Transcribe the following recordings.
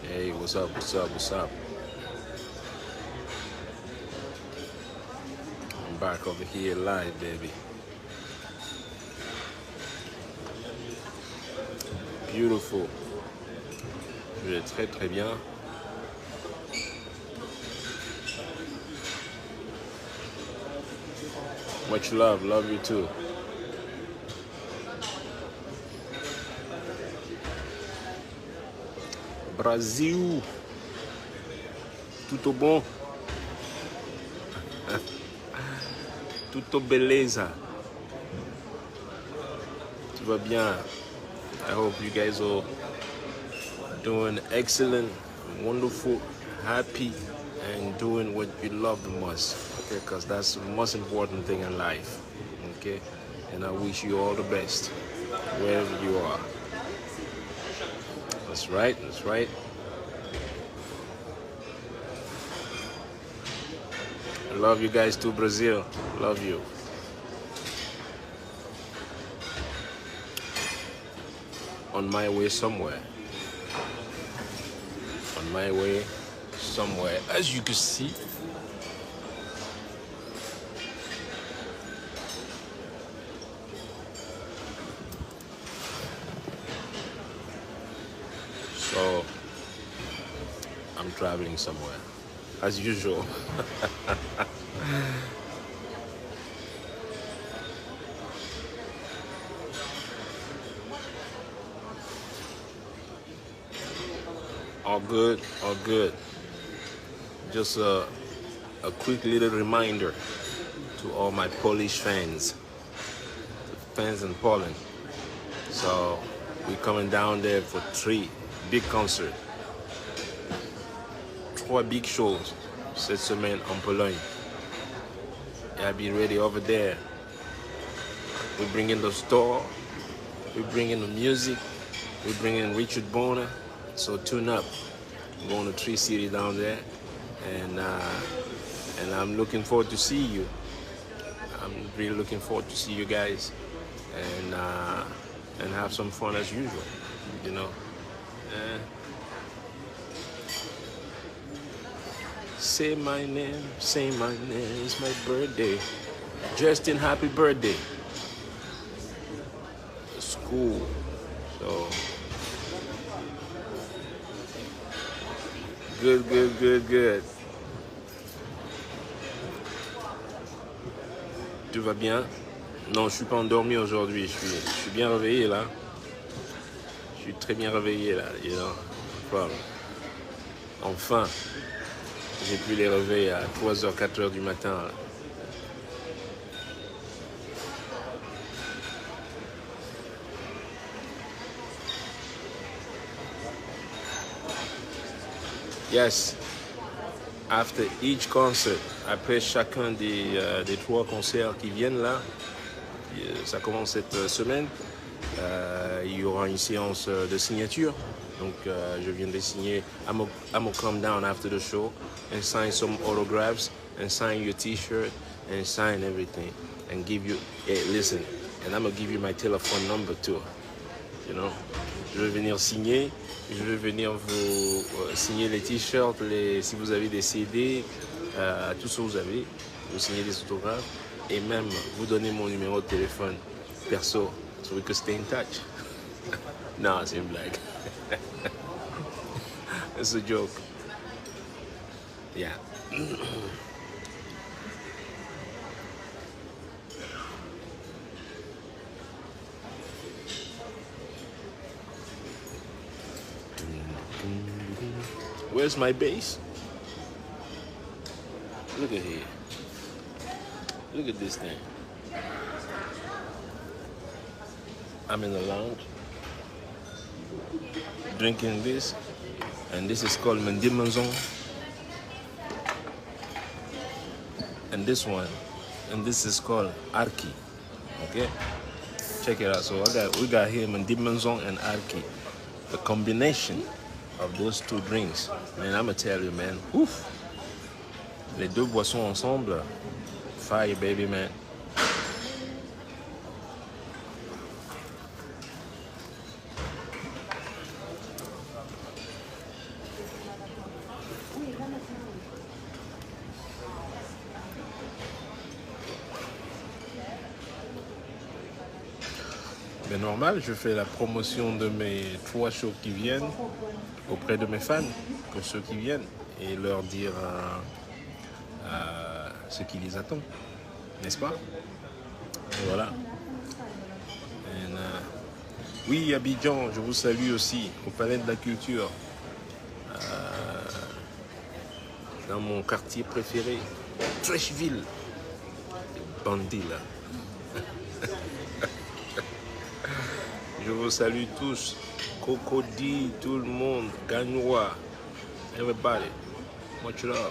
Hey, what's up? What's up? What's up? I'm back over here live, baby. Beautiful. Je vais très très bien. Much love. Love you too. Brasil. Tudo bom? Tudo beleza. Tout va bien. I hope you guys are doing excellent, wonderful, happy, and doing what you love the most. Okay, because that's the most important thing in life. Okay, and I wish you all the best wherever you are. That's right. That's right. I love you guys too, Brazil. Love you. On my way somewhere. On my way somewhere. As you can see, so I'm traveling somewhere. As usual. All good, all good. Just a quick little reminder to all my Polish fans, fans in Poland. So we're coming down there for 3 big concerts, 3 big shows cette semaine en Pologne. I'll be ready over there. We bring in the store, we bring in the music, we bring in Richard Bona. So tune up. I'm going to Tree City down there, and I'm looking forward to see you. I'm really looking forward to see you guys, and have some fun as usual. You know. Say my name, it's my birthday. Justin, happy birthday. It's cool. So good. Tout va bien? Non, je suis pas endormi aujourd'hui. Je suis bien réveillé là. Je suis très bien réveillé là. You know? Problem. Enfin, j'ai pu les réveiller à 3h, 4h du matin. Là. Yes. After each concert, après chacun des 3 concerts qui viennent là, ça commence cette semaine, il y aura une séance de signature. Donc je viens de signer. I'm gonna come down after the show and sign some autographs and sign your t-shirt and sign everything and give you, hey, listen, and I'm gonna give you my telephone number too. You know, je vais venir signer. Je vais venir vous signer les t-shirts, si vous avez des CD, tout ce que vous avez, vous signez des autographes et même vous donner mon numéro de téléphone perso so we can stay in touch. Non, c'est une blague. It's a joke. Yeah. Where's my bass? Look at here. Look at this thing. I'm in the lounge drinking this, and this is called Mendimanzon. And this one, and this is called Arki. Okay? Check it out. So we got here Mendimanzon and Arki. The combination of those 2 drinks, man, I'm gonna tell you, man, oof. Les 2 boissons ensemble, fire, baby, man. Mais normal, je fais la promotion de mes 3 shows qui viennent auprès de mes fans, pour ceux qui viennent, et leur dire ce qui les attend, n'est-ce pas? Et voilà. Oui, Abidjan, je vous salue aussi, au Palais de la Culture, dans mon quartier préféré, Trashville, bandit là. Je vous salue tous, Cocody, tout le monde, Gagnois, everybody, much love.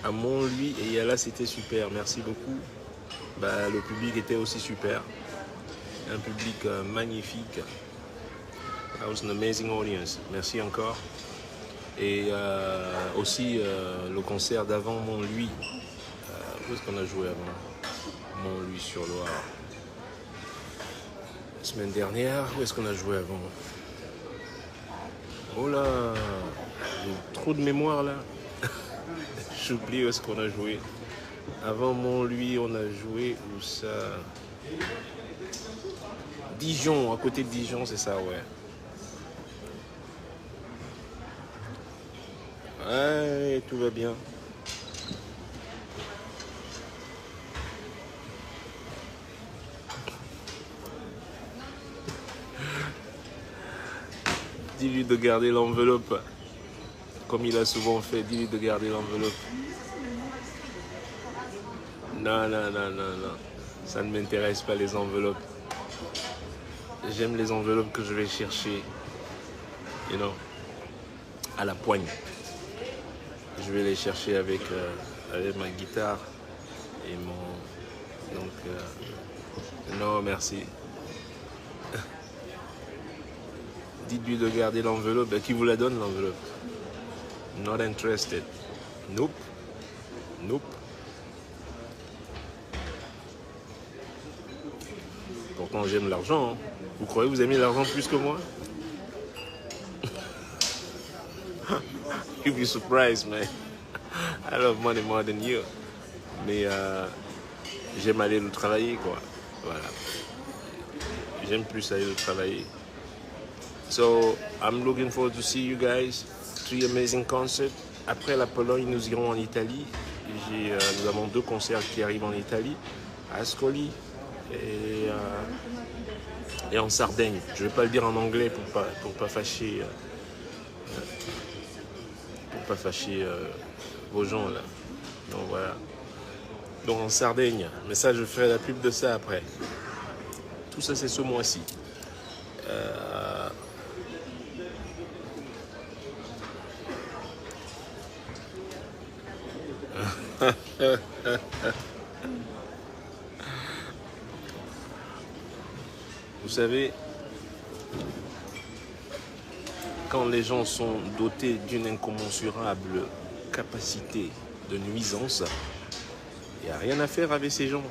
À Montlouis et Yala, c'était super, merci beaucoup. Bah, le public était aussi super, un public magnifique. That was an amazing audience, merci encore. Et aussi le concert d'avant Montlouis. Où est-ce qu'on a joué avant Montlouis-sur-Loire. La semaine dernière, où est-ce qu'on a joué avant? Oh là, j'ai trop de mémoire là. J'oublie où est-ce qu'on a joué. Avant Montlouis, on a joué où ça? Dijon, à côté de Dijon, c'est ça, ouais. Ouais, tout va bien. Dis-lui de garder l'enveloppe. Comme il a souvent fait, dis-lui de garder l'enveloppe. Non, non, non, non, non. Ça ne m'intéresse pas les enveloppes. J'aime les enveloppes que je vais chercher, you know, à la poigne. Je vais les chercher avec ma guitare et mon... Donc, non, merci. Dites-lui de garder l'enveloppe. Qui vous la donne, l'enveloppe? Not interested. Nope. Nope. Pourtant, j'aime l'argent. Hein. Vous croyez que vous aimez l'argent plus que moi? You'll be surprised, man. I love money more than you. Mais j'aime aller le travailler, quoi. Voilà. J'aime plus aller le travailler. So, I'm looking forward to see you guys. 3 amazing concerts. Après la Pologne, nous irons en Italie. Nous avons 2 concerts qui arrivent en Italie, à Ascoli et en Sardaigne. Je ne vais pas le dire en anglais pour pas fâcher vos gens là. Donc voilà. Donc en Sardaigne. Mais ça, je ferai la pub de ça après. Tout ça, c'est ce mois-ci. Vous savez, quand les gens sont dotés d'une incommensurable capacité de nuisance, il n'y a rien à faire avec ces gens.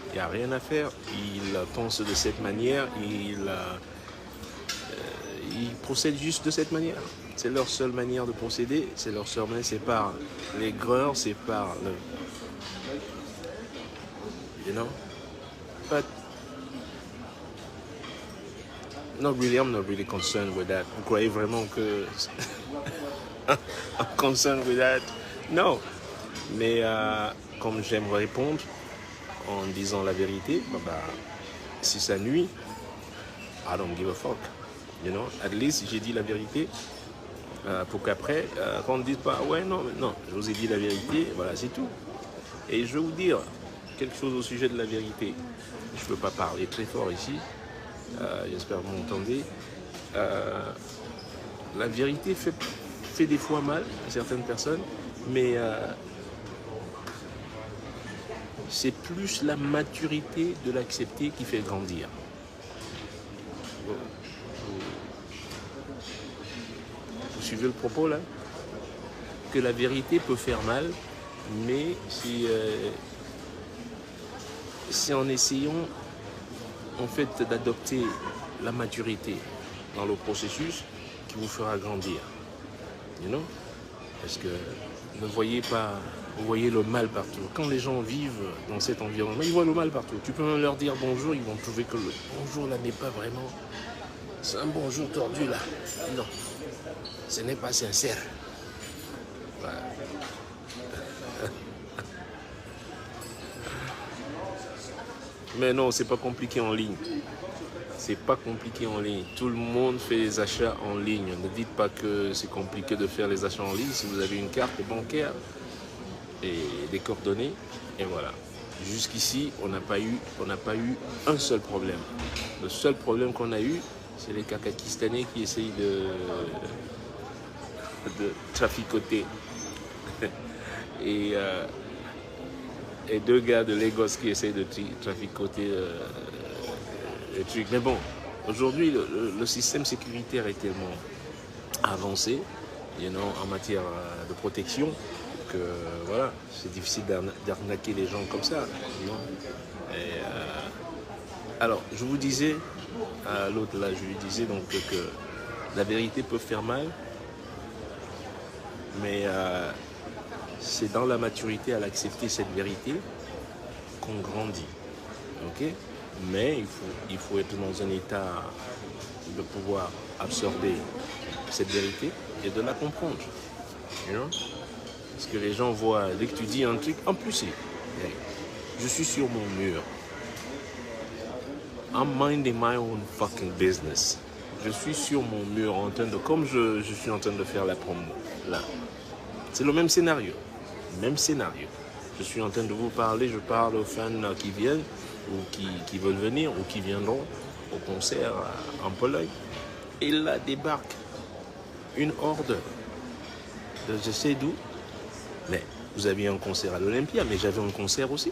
Il n'y a rien à faire. Ils pensent de cette manière, ils procèdent juste de cette manière. C'est leur seule manière de procéder, c'est leur seule manière, c'est par l'aigreur, c'est par le... You know? But not really, I'm not really concerned with that. Vous croyez vraiment que I'm concerned with that? No. Mais comme j'aime répondre en disant la vérité, si ça nuit, I don't give a fuck. You know? At least j'ai dit la vérité. Pour qu'après, qu'on ne dise pas, ouais, non, je vous ai dit la vérité, voilà, c'est tout. Et je vais vous dire quelque chose au sujet de la vérité. Je ne peux pas parler très fort ici, j'espère que vous m'entendez. La vérité fait des fois mal à certaines personnes, mais c'est plus la maturité de l'accepter qui fait grandir. Vous suivez le propos là? Que la vérité peut faire mal, mais c'est en essayant en fait d'adopter la maturité dans le processus qui vous fera grandir. You know? Parce que ne voyez pas Vous voyez le mal partout. Quand les gens vivent dans cet environnement, ils voient le mal partout. Tu peux même leur dire bonjour, ils vont trouver que le bonjour là n'est pas vraiment... C'est un bonjour tordu là. Non, ce n'est pas sincère. Voilà. Mais non, c'est pas compliqué en ligne. C'est pas compliqué en ligne. Tout le monde fait les achats en ligne. Ne dites pas que c'est compliqué de faire les achats en ligne. Si vous avez une carte bancaire et des coordonnées, et voilà. Jusqu'ici, on n'a pas eu un seul problème. Le seul problème qu'on a eu, c'est les Kakakistanais qui essayent de traficoter. Et 2 gars de Lagos qui essayent de traficoter les trucs. Mais bon, aujourd'hui, le système sécuritaire est tellement avancé, en matière de protection, que voilà, c'est difficile d'arnaquer les gens comme ça. Alors, je vous disais, à l'autre là, je lui disais donc que la vérité peut faire mal, mais c'est dans la maturité à l'accepter cette vérité qu'on grandit. Ok? Mais il faut être dans un état de pouvoir absorber cette vérité et de la comprendre. Parce que les gens voient, dès que tu dis un truc, en plus, je suis sur mon mur. I'm minding my own fucking business. Je suis sur mon mur en train de, comme je suis en train de faire la promo là. C'est le même scénario. Même scénario. Je suis en train de vous parler, je parle aux fans qui viennent ou qui veulent venir ou qui viendront au concert en Pologne. Et là débarque une horde de je sais d'où. Mais vous aviez un concert à l'Olympia, mais j'avais un concert aussi.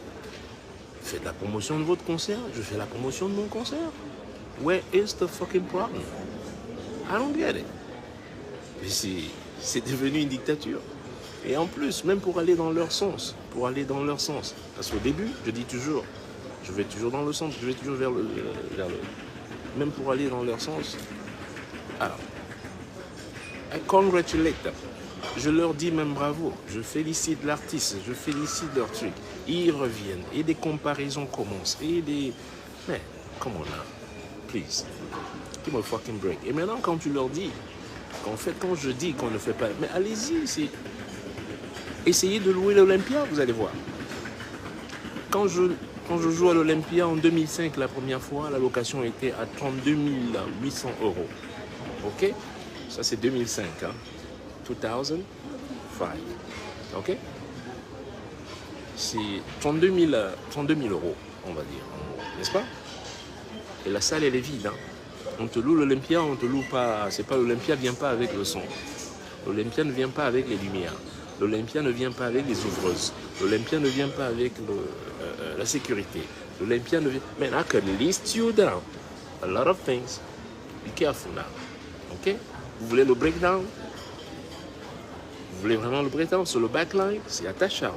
Faites la promotion de votre concert, je fais la promotion de mon concert. Where is the fucking problem? I don't get it. Mais c'est devenu une dictature. Et en plus, même pour aller dans leur sens, Parce qu'au début, je dis toujours, je vais toujours dans le sens, je vais toujours vers le... Même pour aller dans leur sens. Alors, I congratulate them. Je leur dis même bravo. Je félicite l'artiste, je félicite leur truc. Ils reviennent et des comparaisons commencent. Et des... Mais, come on now, please, give me a fucking break. Et maintenant, quand tu leur dis, qu'en fait, quand je dis qu'on ne fait pas... Mais allez-y, essayez de louer l'Olympia, vous allez voir. Quand je joue à l'Olympia en 2005, la première fois, la location était à 32 800 €. Ok? Ça, c'est 2005. Hein? 2005. Ok? C'est 32 000 €, on va dire. N'est-ce pas? Et la salle, elle est vide. Hein? On te loue l'Olympia, on te loue pas... C'est pas l'Olympia ne vient pas avec le son. L'Olympia ne vient pas avec les lumières. L'Olympia ne vient pas avec les ouvreuses. L'Olympia ne vient pas avec la sécurité. L'Olympia ne vient... Man, I could list you down a lot of things. Be careful now. Ok? Vous voulez le breakdown? Vous voulez vraiment le breakdown sur le backline? C'est à ta charge.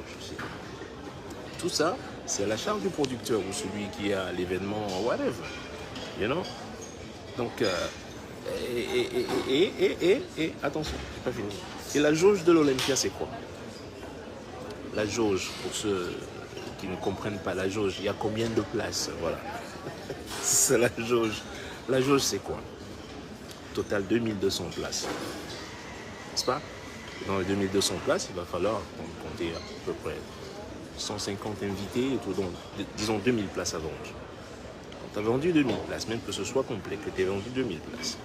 Tout ça, c'est à la charge du producteur ou celui qui a l'événement, whatever. You know? Donc, attention, c'est pas fini. Et la jauge de l'Olympia, c'est quoi? La jauge, pour ceux qui ne comprennent pas la jauge, il y a combien de places? Voilà. C'est la jauge. La jauge, c'est quoi? Total 2200 places. N'est-ce pas? Dans les 2200 places, il va falloir compter à peu près 150 invités, et tout, donc, disons 2000 places à vendre. Tu as vendu 2000 places, même que ce soit complet, que tu aies vendu 2000 places.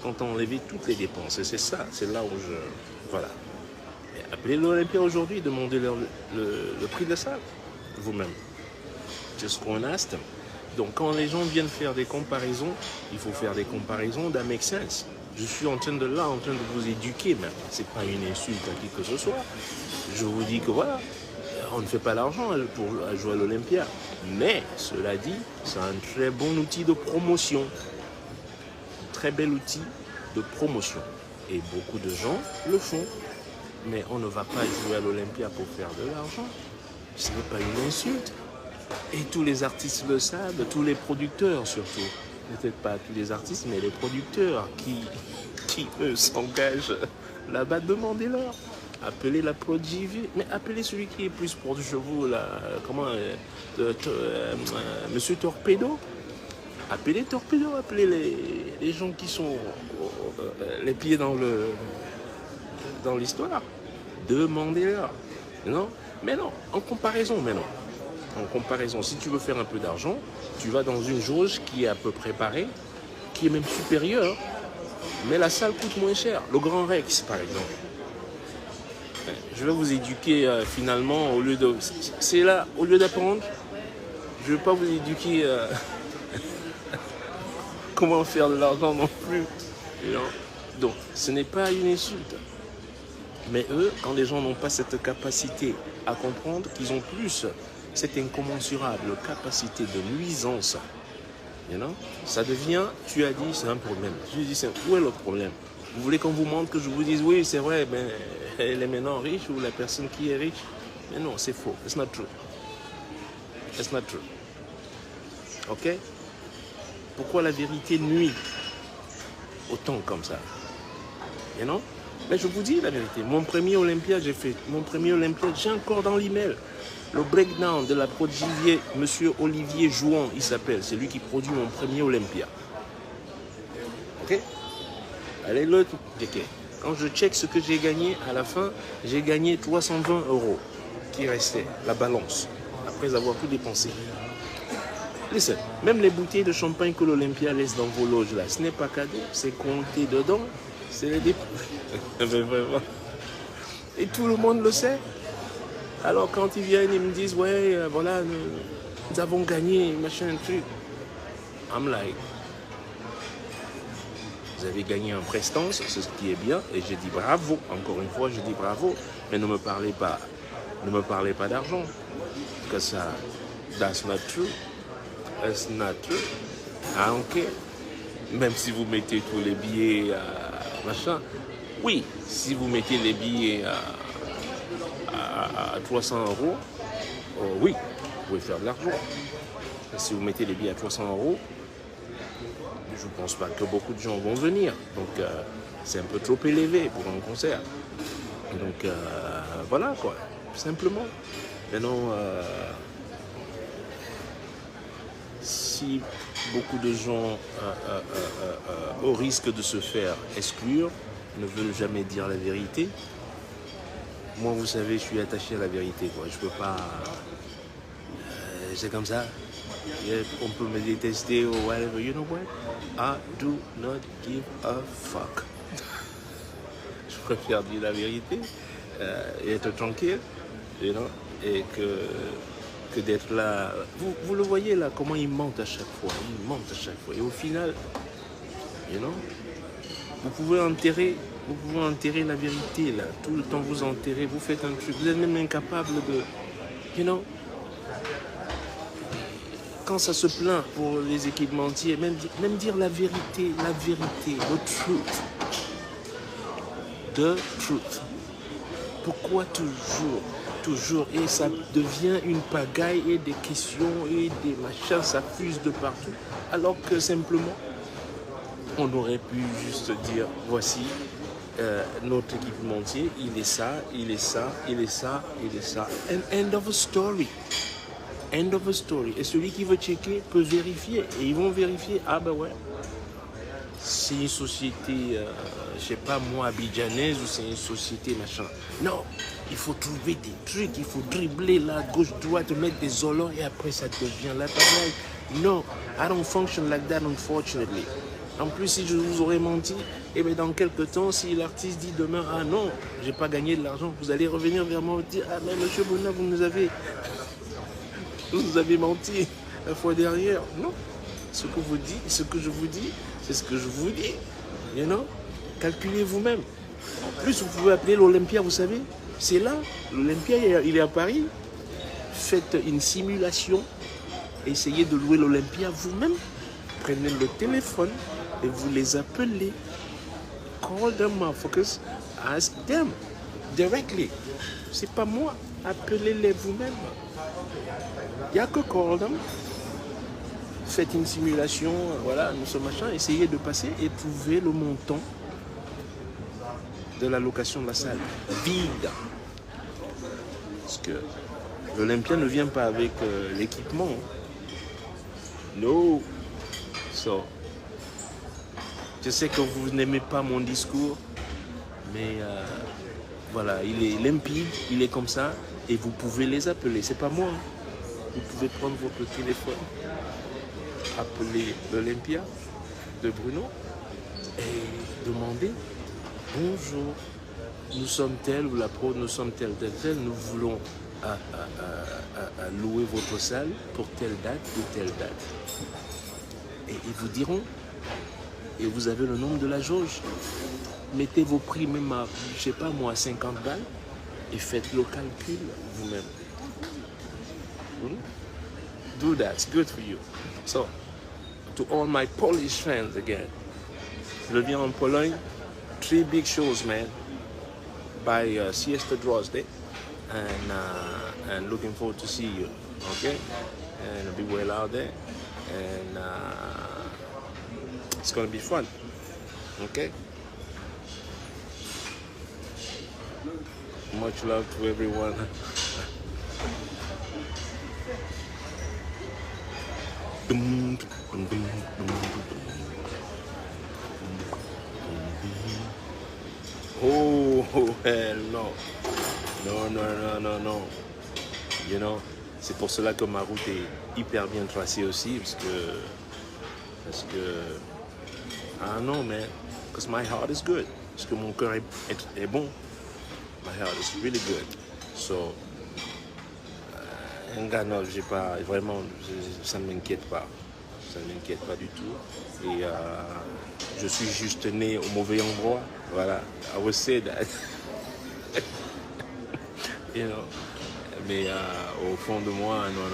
Quand tu as enlevé toutes les dépenses, et c'est ça, c'est là où je... Voilà. Et appelez l'Olympia aujourd'hui, demandez-leur le prix de la salle, vous-même. Just go and ask them. Donc quand les gens viennent faire des comparaisons, il faut faire des comparaisons that make sense. Je suis en train de vous éduquer même. C'est pas une insulte à qui que ce soit. Je vous dis que voilà, on ne fait pas l'argent pour jouer à l'Olympia. Mais, cela dit, c'est un très bon outil de promotion. Un très bel outil de promotion. Et beaucoup de gens le font. Mais on ne va pas jouer à l'Olympia pour faire de l'argent. Ce n'est pas une insulte. Et tous les artistes le savent, tous les producteurs surtout. Peut-être pas tous les artistes, mais les producteurs qui eux, s'engagent là-bas, demandez-leur. Appelez la Prodigy, mais appelez celui qui est plus proche de vous, là, comment, Monsieur Torpedo. Appelez Torpedo, appelez les gens qui sont les pieds dans l'histoire. Demandez-leur. Non? Mais non, en comparaison, En comparaison, si tu veux faire un peu d'argent, tu vas dans une jauge qui est à peu près pareille, qui est même supérieure, mais la salle coûte moins cher. Le Grand Rex, par exemple. Je vais vous éduquer finalement, au lieu de... C'est là, au lieu d'apprendre, je ne vais pas vous éduquer comment faire de l'argent non plus. Non. Donc, ce n'est pas une insulte. Mais eux, quand les gens n'ont pas cette capacité à comprendre, qu'ils ont plus cette incommensurable capacité de nuisance, you know, ça devient, tu as dit, c'est un problème. Je dis, où est le problème? Vous voulez qu'on vous montre que je vous dise, oui, c'est vrai, ben, elle est maintenant riche ou la personne qui est riche? Mais non, c'est faux. It's not true. It's not true. Ok? Pourquoi la vérité nuit autant comme ça? You know? Mais je vous dis la vérité. Mon premier Olympia, j'ai encore dans l'email le breakdown de la Prodigy, Monsieur Olivier Jouan, il s'appelle. C'est lui qui produit mon premier Olympia. Ok? Allez, le checker. Quand je check ce que j'ai gagné, à la fin, j'ai gagné 320 € qui restait, la balance, après avoir tout dépensé. Listen, même les bouteilles de champagne que l'Olympia laisse dans vos loges là, ce n'est pas cadeau, c'est compté dedans, c'est les dépôts. Et tout le monde le sait. Alors quand ils viennent, ils me disent, ouais, voilà, nous avons gagné, machin, truc. I'm like, vous avez gagné en prestance, c'est ce qui est bien, et j'ai dit bravo. Encore une fois, je dis bravo, mais ne me parlez pas d'argent. Parce que ça, that's not true. That's not true. Ah, ok. Même si vous mettez tous les billets, machin. Oui, si vous mettez les billets à 300 €, oui, vous pouvez faire de l'argent. Si vous mettez les billets à 300 €, je ne pense pas que beaucoup de gens vont venir. Donc, c'est un peu trop élevé pour un concert. Donc, voilà, quoi, simplement. Maintenant, si beaucoup de gens, au risque de se faire exclure, ne veulent jamais dire la vérité, moi, vous savez, je suis attaché à la vérité, quoi. Je peux pas... c'est comme ça. On peut me détester ou whatever. You know what? I do not give a fuck. Je préfère dire la vérité et être tranquille, you know, et que d'être là. Vous le voyez là, comment il monte à chaque fois. Il monte à chaque fois. Et au final, you know, vous pouvez enterrer la vérité là. Tout le temps vous enterrez, vous faites un truc. Vous êtes même incapable de, you know. Quand ça se plaint pour les équipementiers, même dire la vérité, the truth. Pourquoi toujours, et ça devient une pagaille et des questions et des machins, ça fuse de partout, alors que simplement, on aurait pu juste dire, voici notre équipementier, il est ça, end of a story. End of a story. Et celui qui veut checker peut vérifier. Et ils vont vérifier. Ah ben ouais. C'est une société, je sais pas moi, abidjanaise ou c'est une société machin. Non. Il faut trouver des trucs. Il faut dribbler là, gauche, droite, mettre des olors et après ça devient la pareil. No. I don't function like that, unfortunately. En plus, si je vous aurais menti, et bien dans quelques temps, si l'artiste dit demain, ah non, j'ai pas gagné de l'argent, vous allez revenir vers moi et dire, ah mais monsieur Bonnat, vous nous avez menti la fois dernière. Non. Ce que je vous dis, c'est ce que je vous dis. You know? Calculez vous-même. En plus, vous pouvez appeler l'Olympia, vous savez. C'est là. L'Olympia, il est à Paris. Faites une simulation. Essayez de louer l'Olympia vous-même. Prenez le téléphone et vous les appelez. Call them, motherfuckers. Ask them directly. C'est pas moi. Appelez-les vous-même. Il n'y a que call them. Faites une simulation, voilà, nous sommes machin, essayez de passer et trouvez le montant de la location de la salle. Vide. Parce que l'Olympia ne vient pas avec l'équipement. No. So, je sais que vous n'aimez pas mon discours, mais voilà, il est limpide, il est comme ça, et vous pouvez les appeler. C'est pas moi. Vous pouvez prendre votre téléphone, appeler l'Olympia de Bruno et demander bonjour, nous sommes tel ou la pro, nous sommes tel, nous voulons louer votre salle pour telle date ou telle date. Et ils vous diront, et vous avez le nombre de la jauge. Mettez vos prix même à, je sais pas moi, 50 balles et faites le calcul vous-même. Do that, it's good for you. So, to all my Polish fans again, je viens en Pologne, 3 big shows, man, by Siesta Drozdy, and looking forward to see you, okay? And I'll be well out there, and it's gonna be fun, okay? Much love to everyone. Oh, hell no. No. You know, c'est pour cela que ma route est hyper bien tracée aussi, parce que I don't know, man, because my heart is good. Parce que mon cœur est bon. My heart is really good. So, non, j'ai pas, vraiment, ça ne m'inquiète pas. Ça ne m'inquiète pas du tout. Et je suis juste né au mauvais endroit. Voilà, I would say that. You know. Mais au fond de moi, non.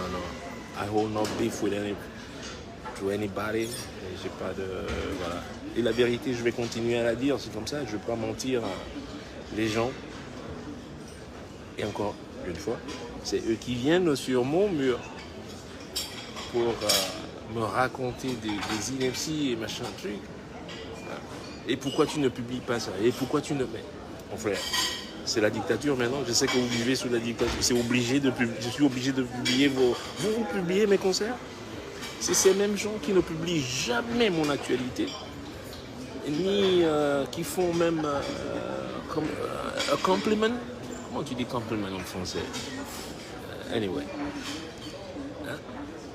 I hold no beef with anybody. J'ai pas de, voilà. Et la vérité, je vais continuer à la dire. C'est comme ça. Je ne vais pas mentir à les gens. Et encore une fois, c'est eux qui viennent sur mon mur pour me raconter des inepties et machin truc. Et pourquoi tu ne publies pas ça? Et pourquoi tu ne... Mais, mon frère, c'est la dictature maintenant. Je sais que vous vivez sous la dictature. Je suis obligé de publier vos... Vous publiez mes concerts? C'est ces mêmes gens qui ne publient jamais mon actualité. Ni qui font même un compliment. Comment tu dis compliment en français? Anyway. Hein?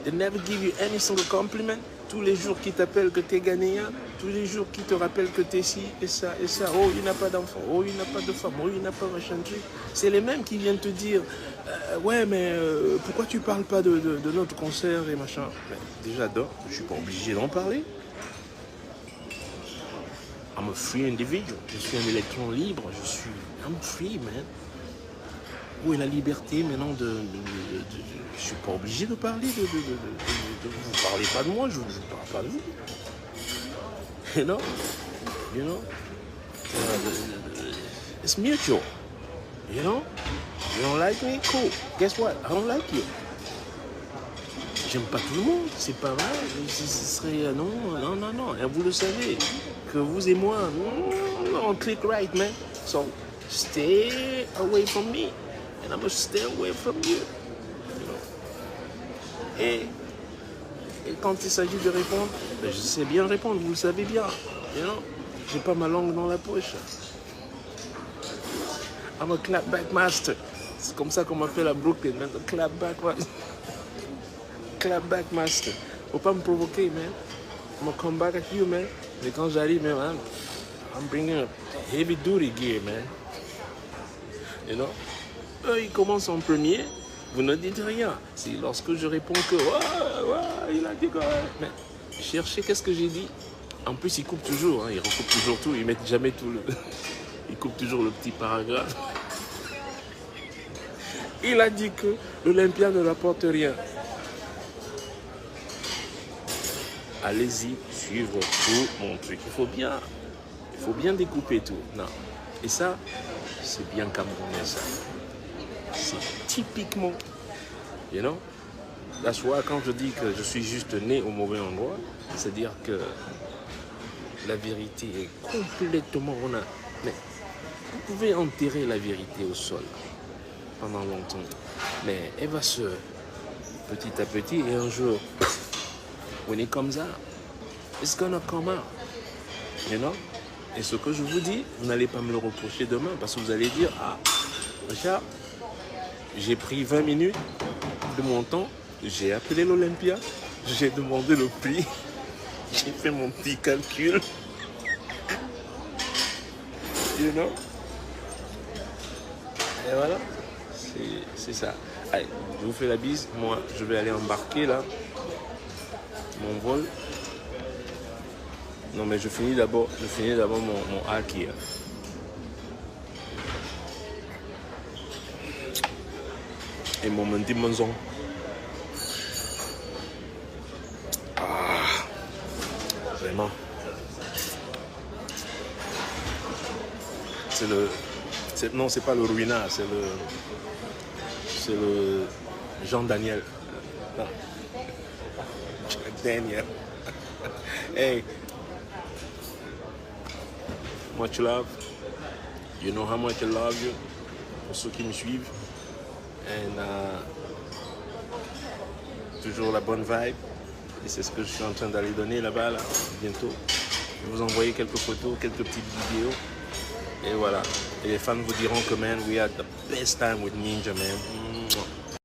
They never give you any single compliment. Tous les jours qui t'appellent que t'es ghanéen, tous les jours qui te rappellent que t'es ci et ça et ça. Oh, il n'a pas d'enfant. Oh, il n'a pas de femme. Oh, il n'a pas machin truc. C'est les mêmes qui viennent te dire ouais, mais pourquoi tu parles pas de notre concert et machin? Mais déjà, je suis pas obligé d'en parler. I'm a free individual. Je suis un électron libre. I'm free, man. Où est la liberté maintenant je ne suis pas obligé de parler vous ne parlez pas de moi, je ne parle pas de vous. You know, it's mutual. You know, you don't like me, cool. Guess what? I don't like you. J'aime pas tout le monde, c'est pas vrai. Ce serait non. Et vous le savez que vous et moi, on click right, man. So stay away from me. And I'm gonna stay away from you. You know? Et quand il s'agit de répondre, je sais bien répondre, vous le savez bien. You know? J'ai pas ma langue dans la poche. I'm a clapback master. C'est comme ça qu'on m'appelle à Brooklyn, man. Clapback master. Faut pas me provoquer, man. I'm gonna come back at you, man. Mais quand j'arrive, man, I'm bringing a heavy duty gear, man. You know? Eux, ils commencent en premier, vous ne dites rien. C'est lorsque je réponds que il a dit quoi. Mais cherchez qu'est-ce que j'ai dit. En plus, ils coupent toujours, ils recoupent toujours tout, ils mettent jamais tout le. Ils coupent toujours le petit paragraphe. Il a dit que l'Olympia ne rapporte rien. Allez-y, suivre tout mon truc. Il faut bien découper tout. Non. Et ça, c'est bien camerounais, ça. C'est typiquement, you know, that's why quand je dis que je suis juste né au mauvais endroit, c'est-à-dire que la vérité est complètement, mais pouvez enterrer la vérité au sol pendant longtemps, mais elle va se petit à petit et un jour, when it comes out, it's gonna come out, you know? Et ce que je vous dis, vous n'allez pas me le reprocher demain parce que vous allez dire, ah, Richard, j'ai pris 20 minutes de mon temps, j'ai appelé l'Olympia, j'ai demandé le prix, j'ai fait mon petit calcul, you know? Et voilà, c'est ça. Allez, je vous fais la bise. Moi, je vais aller embarquer là mon vol. Non, mais je finis d'abord mon haki. Et mon petit monzon. Ah, vraiment. Non, c'est pas le Ruina, c'est le Jean Daniel. Non. Daniel. Hey, much love. You know how much I love you. Pour ceux qui me suivent. And toujours la bonne vibe. Et c'est ce que je suis en train d'aller donner là-bas, là, bientôt. Je vais vous envoyer quelques photos, quelques petites vidéos. Et voilà. Et les fans vous diront que, man, we had the best time with Ninja, man.